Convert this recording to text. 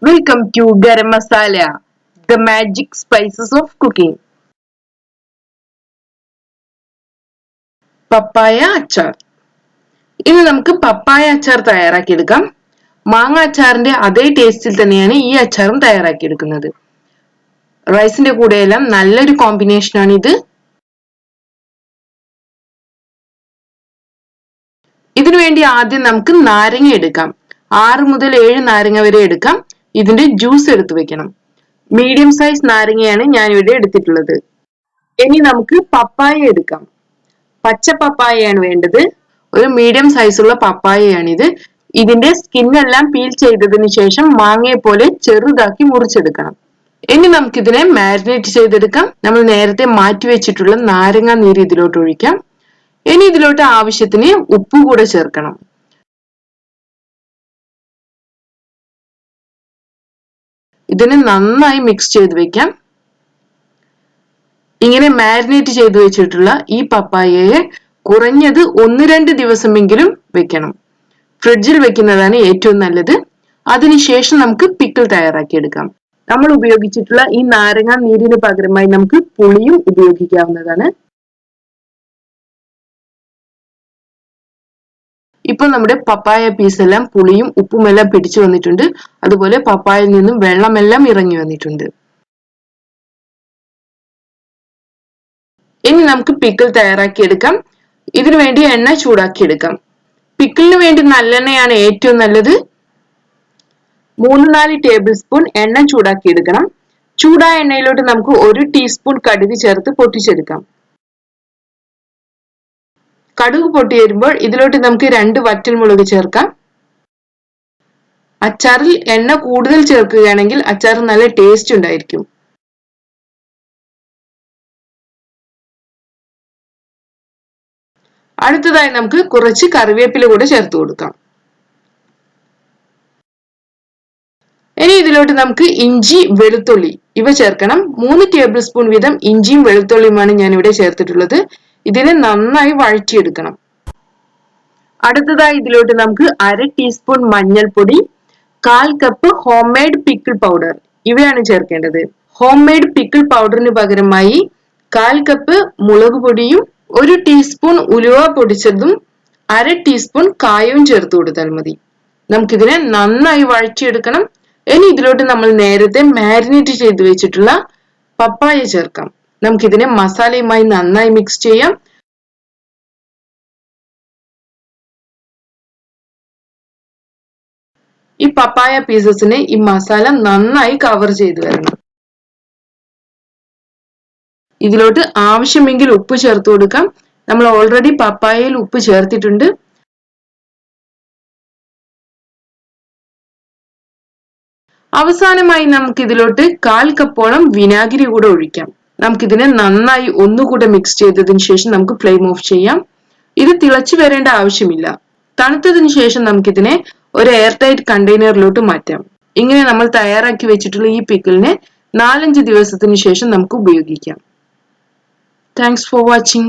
Welcome to Garam Masala, the magic spices of cooking. പപ്പായ അച്ചാർ. ഇനി നമുക്ക് പപ്പായ അച്ചാർ തയ്യാറാക്കിയെടുക്കാം. മാങ്ങ അച്ചാറിന്റെ അതേ ടേസ്റ്റിൽ തന്നെയാണ് ഈ അച്ചാറും തയ്യാറാക്കിയെടുക്കുന്നത്. റൈസിന്റെ കൂടെയെല്ലാം നല്ലൊരു കോമ്പിനേഷനാണ് ഇത്. ഇതിനുവേണ്ടി ആദ്യം നമുക്ക് നാരങ്ങ എടുക്കാം. 6 മുതൽ 7 നാരങ്ങ വരെ എടുക്കാം. ഇതിന്റെ ജ്യൂസ് എടുത്തു വെക്കണം. മീഡിയം സൈസ് നാരങ്ങയാണ് ഞാൻ ഇവിടെ എടുത്തിട്ടുള്ളത്. ഇനി നമുക്ക് പപ്പായ എടുക്കാം. പച്ച പപ്പായയാണ് വേണ്ടത്. ഒരു മീഡിയം സൈസുള്ള പപ്പായയാണിത്. ഇതിന്റെ സ്കിന്നെല്ലാം പീൽ ചെയ്തതിനു ശേഷം മാങ്ങയെ പോലെ ചെറുതാക്കി മുറിച്ചെടുക്കണം. ഇനി നമുക്കിതിനെ മാരിനേറ്റ് ചെയ്തെടുക്കാം. നമ്മൾ നേരത്തെ മാറ്റി വെച്ചിട്ടുള്ള നാരങ്ങ നീര് ഇതിലോട്ട് ഒഴിക്കാം. ഇനി ഇതിലോട്ട് ആവശ്യത്തിന് ഉപ്പ് കൂടെ ചേർക്കണം. ഇതിനെ നന്നായി മിക്സ് ചെയ്ത് വെക്കാം. ഇങ്ങനെ മാരിനേറ്റ് ചെയ്ത് വെച്ചിട്ടുള്ള ഈ പപ്പായയെ കുറഞ്ഞത് 1-2 ദിവസമെങ്കിലും വെക്കണം. ഫ്രിഡ്ജിൽ വെക്കുന്നതാണ് ഏറ്റവും നല്ലത്. അതിനുശേഷം നമുക്ക് പിക്കിൾ തയ്യാറാക്കിയെടുക്കാം. നമ്മൾ ഉപയോഗിച്ചിട്ടുള്ള ഈ നാരങ്ങ നീരിന് പകരമായി നമുക്ക് പുളിയും ഉപയോഗിക്കാവുന്നതാണ്. ഇപ്പൊ നമ്മുടെ പപ്പായ പീസെല്ലാം പുളിയും ഉപ്പുമെല്ലാം പിടിച്ചു വന്നിട്ടുണ്ട്. അതുപോലെ പപ്പായയിൽ നിന്നും വെള്ളമെല്ലാം ഇറങ്ങി വന്നിട്ടുണ്ട്. ഇനി നമുക്ക് പിക്കിൾ തയ്യാറാക്കിയെടുക്കാം. ഇതിനു വേണ്ടി എണ്ണ ചൂടാക്കിയെടുക്കാം. പിക്കിളിന് വേണ്ടി നല്ലെണ്ണയാണ് ഏറ്റവും നല്ലത്. 3-4 ടേബിൾ സ്പൂൺ എണ്ണ ചൂടാക്കിയെടുക്കണം. ചൂടായ എണ്ണയിലോട്ട് നമുക്ക് 1 ടീസ്പൂൺ കടുക് ചേർത്ത് പൊട്ടിച്ചെടുക്കാം. കടുക് പൊട്ടി വരുമ്പോൾ ഇതിലോട്ട് നമുക്ക് 2 വറ്റൽമുളക് ചേർക്കാം. അച്ചാറിൽ എണ്ണ കൂടുതൽ ചേർക്കുകയാണെങ്കിൽ അച്ചാർ നല്ല ടേസ്റ്റ് ഉണ്ടായിരിക്കും. അടുത്തതായി നമുക്ക് കുറച്ച് കറിവേപ്പില കൂടെ ചേർത്ത് കൊടുക്കാം. ഇനി ഇതിലോട്ട് നമുക്ക് ഇഞ്ചി, വെളുത്തുള്ളി ഇവ ചേർക്കണം. 3 ടേബിൾ സ്പൂൺ വീതം ഇഞ്ചിയും വെളുത്തുള്ളിയുമാണ് ഞാൻ ഇവിടെ ചേർത്തിട്ടുള്ളത്. ഇതിനെ നന്നായി വഴറ്റിയെടുക്കണം. അടുത്തതായി ഇതിലോട്ട് നമുക്ക് 1/2 ടീസ്പൂൺ മഞ്ഞൾപ്പൊടി, 1/4 cup home made pickle powder ഇവയാണ് ചേർക്കേണ്ടത്. ഹോം മെയ്ഡ് പിക്കിൾ പൗഡറിന് പകരമായി 1/4 കപ്പ് മുളക് പൊടിയും 1 ടീസ്പൂൺ ഉലുവ പൊടിച്ചതും 1/2 ടീസ്പൂൺ കായവും ചേർത്ത് കൊടുത്താൽ മതി. നമുക്കിതിനെ നന്നായി വഴറ്റിയെടുക്കണം. ഇനി ഇതിലോട്ട് നമ്മൾ നേരത്തെ മാരിനേറ്റ് ചെയ്ത് വെച്ചിട്ടുള്ള പപ്പായ ചേർക്കാം. നമുക്കിതിനെ മസാലയുമായി നന്നായി മിക്സ് ചെയ്യാം. ഈ പപ്പായ പീസസിനെ ഈ മസാല നന്നായി കവർ ചെയ്ത് വരണം. ഇതിലോട്ട് ആവശ്യമെങ്കിൽ ഉപ്പ് ചേർത്ത് കൊടുക്കാം. നമ്മൾ ഓൾറെഡി പപ്പായയിൽ ഉപ്പ് ചേർത്തിട്ടുണ്ട്. അവസാനമായി നമുക്ക് ഇതിലോട്ട് 1/4 കപ്പോളം വിനാഗിരി കൂടെ ഒഴിക്കാം. നമുക്കിതിനെ നന്നായി ഒന്നുകൂടെ മിക്സ് ചെയ്തതിനു ശേഷം നമുക്ക് ഫ്ലെയിം ഓഫ് ചെയ്യാം. ഇത് തിളച്ചു വരേണ്ട ആവശ്യമില്ല. തണുത്തതിനു ശേഷം നമുക്കിതിനെ ഒരു എയർ ടൈറ്റ് കണ്ടെയ്നറിലോട്ട് മാറ്റാം. ഇങ്ങനെ നമ്മൾ തയ്യാറാക്കി വെച്ചിട്ടുള്ള ഈ പിക്കിളിനെ 4-5 ദിവസത്തിന് ശേഷം നമുക്ക് ഉപയോഗിക്കാം. Thanks for watching.